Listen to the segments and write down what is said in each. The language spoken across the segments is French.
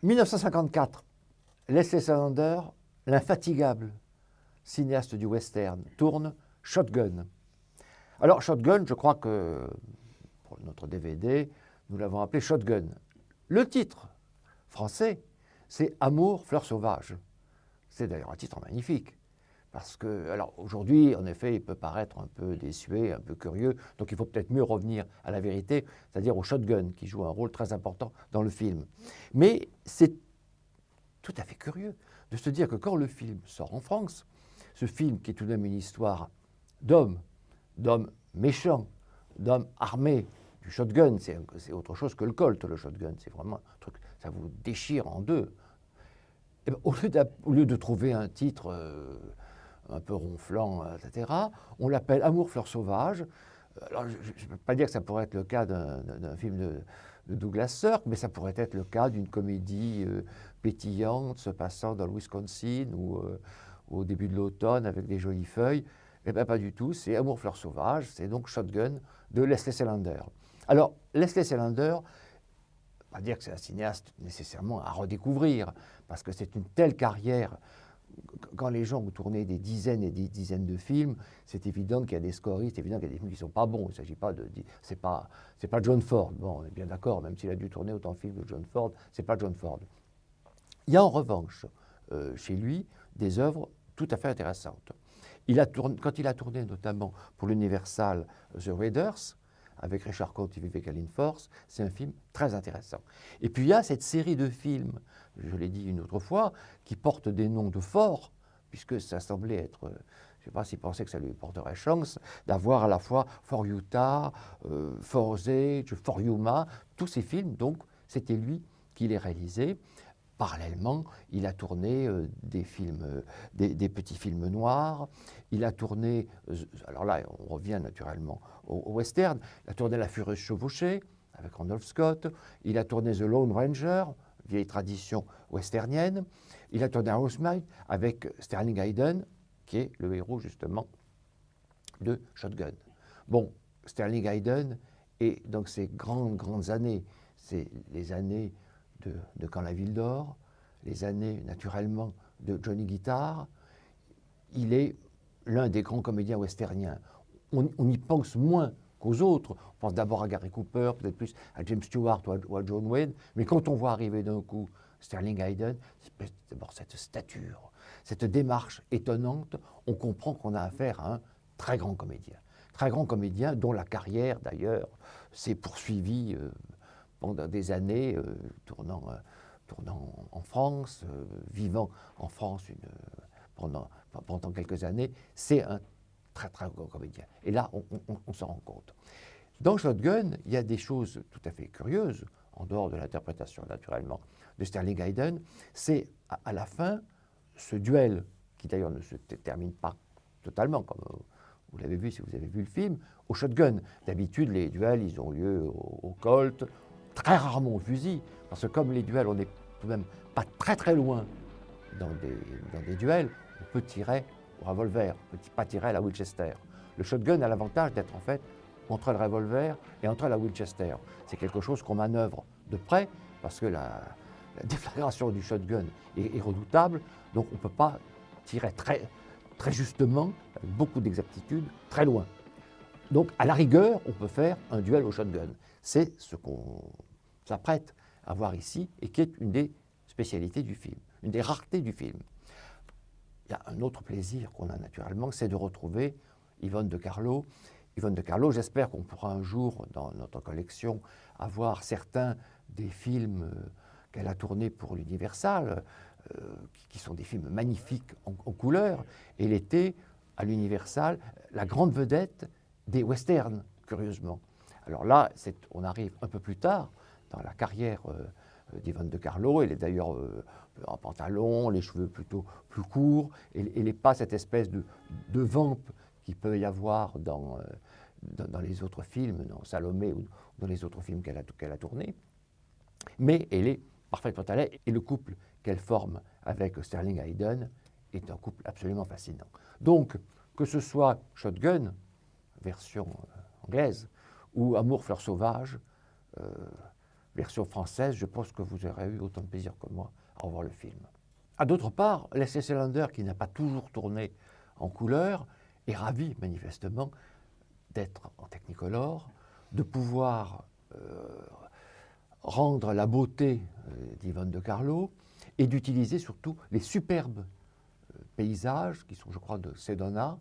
1954, Leslie Salander, l'infatigable cinéaste du western, tourne Shotgun. Alors Shotgun, je crois que pour notre DVD, nous l'avons appelé Shotgun. Le titre français, c'est Amour, fleur sauvage. C'est d'ailleurs un titre magnifique. Parce que, alors aujourd'hui, en effet, il peut paraître un peu désuet, un peu curieux, donc il faut peut-être mieux revenir à la vérité, c'est-à-dire au shotgun, qui joue un rôle très important dans le film. Mais c'est tout à fait curieux de se dire que quand le film sort en France, ce film qui est tout de même une histoire d'hommes méchants, d'hommes armés, du shotgun, c'est autre chose que le Colt, le shotgun, c'est vraiment un truc, ça vous déchire en deux. Et bien, au lieu de trouver un titre un peu ronflant, etc., on l'appelle Amour, fleur sauvage. Alors, je ne peux pas dire que ça pourrait être le cas d'un film de Douglas Sirk, mais ça pourrait être le cas d'une comédie pétillante se passant dans le Wisconsin ou au début de l'automne avec des jolies feuilles. Eh bien, pas du tout, c'est Amour, fleur sauvage, c'est donc Shotgun de Leslie Salander. Alors, Leslie Salander, pas dire que c'est un cinéaste nécessairement à redécouvrir, parce que c'est une telle carrière. Quand les gens ont tourné des dizaines et des dizaines de films, c'est évident qu'il y a des scoristes, c'est évident qu'il y a des films qui ne sont pas bons. Il ne s'agit pas de dire, c'est pas John Ford. Bon, on est bien d'accord, même s'il a dû tourner autant de films que John Ford, c'est pas John Ford. Il y a en revanche chez lui des œuvres tout à fait intéressantes. Quand il a tourné notamment pour l'Universal The Raiders, avec Richard Cote et Vivek Force, c'est un film très intéressant. Et puis il y a cette série de films, je l'ai dit une autre fois, qui portent des noms de forts, puisque ça semblait être, je ne sais pas s'il pensait que ça lui porterait chance, d'avoir à la fois For Utah, For Osage, For Yuma, tous ces films, donc c'était lui qui les réalisait. Parallèlement, il a tourné des films, des petits films noirs. Il a tourné, alors là, on revient naturellement au western. Il a tourné La Furieuse Chevauchée avec Randolph Scott. Il a tourné The Lone Ranger, vieille tradition westernienne. Il a tourné Housemaid avec Sterling Hayden, qui est le héros justement de Shotgun. Bon, Sterling Hayden, et donc ces grandes années, c'est les années de Quand la ville dort, les années naturellement de Johnny Guitar. Il est l'un des grands comédiens westerniens. On y pense moins qu'aux autres. On pense d'abord à Gary Cooper, peut-être plus à James Stewart ou à John Wayne, mais quand on voit arriver d'un coup Sterling Hayden, c'est d'abord cette stature, cette démarche étonnante, on comprend qu'on a affaire à un très grand comédien dont la carrière d'ailleurs s'est poursuivie pendant des années, tournant en France, vivant en France pendant quelques années. C'est un très grand comédien. Et là, on s'en rend compte. Dans Shotgun, il y a des choses tout à fait curieuses, en dehors de l'interprétation naturellement de Sterling Hayden. C'est à la fin, ce duel, qui d'ailleurs ne se termine pas totalement, comme vous l'avez vu si vous avez vu le film, au shotgun. D'habitude, les duels, ils ont lieu au Colt, très rarement au fusil, parce que comme les duels, on n'est tout de même pas très loin dans des duels, on peut tirer au revolver, on ne peut pas tirer à la Winchester. Le shotgun a l'avantage d'être en fait entre le revolver et entre la Winchester. C'est quelque chose qu'on manœuvre de près, parce que la déflagration du shotgun est redoutable, donc on ne peut pas tirer très justement, avec beaucoup d'exactitude, très loin. Donc, à la rigueur, on peut faire un duel au shotgun. C'est ce qu'on s'apprête à voir ici et qui est une des spécialités du film, une des raretés du film. Il y a un autre plaisir qu'on a naturellement, c'est de retrouver Yvonne de Carlo. Yvonne de Carlo, j'espère qu'on pourra un jour, dans notre collection, avoir certains des films qu'elle a tournés pour l'Universal, qui sont des films magnifiques en couleur. Et elle était, à l'Universal, la grande vedette des westerns, curieusement. Alors là, on arrive un peu plus tard dans la carrière d'Yvonne de Carlo. Elle est d'ailleurs en pantalon, les cheveux plutôt plus courts. Elle n'est pas cette espèce de vamp qu'il peut y avoir dans les autres films, dans Salomé ou dans les autres films qu'elle a tournés. Mais elle est parfaitement à l'aise. Et le couple qu'elle forme avec Sterling Hayden est un couple absolument fascinant. Donc, que ce soit Shotgun, version anglaise, ou Amour, fleur sauvage, version française, je pense que vous aurez eu autant de plaisir que moi à revoir le film. D'autre part, Leslie Selander, qui n'a pas toujours tourné en couleur, est ravi manifestement d'être en Technicolor, de pouvoir rendre la beauté d'Yvonne de Carlo et d'utiliser surtout les superbes paysages qui sont, je crois, de Sedona,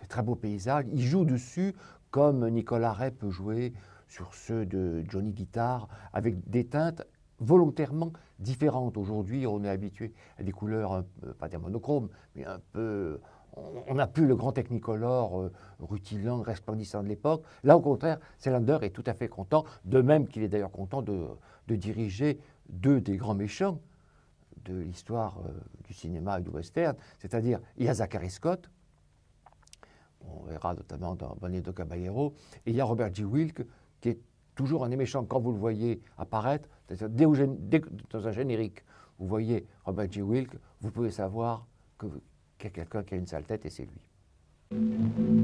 des très beaux paysages. Il joue dessus comme Nicolas Ray peut jouer sur ceux de Johnny Guitar, avec des teintes volontairement différentes. Aujourd'hui, on est habitué à des couleurs, pas des monochromes, mais un peu... On n'a plus le grand Technicolor rutilant, resplendissant de l'époque. Là, au contraire, Selander est tout à fait content, de même qu'il est d'ailleurs content de diriger deux des grands méchants de l'histoire du cinéma et du western, c'est-à-dire il y a Zachary Scott, on verra notamment dans Bonito Caballero, et il y a Robert G. Wilk, qui est toujours un des méchants. Quand vous le voyez apparaître, dès dans un générique, vous voyez Robert G. Wilk, vous pouvez savoir qu'il y a quelqu'un qui a une sale tête et c'est lui.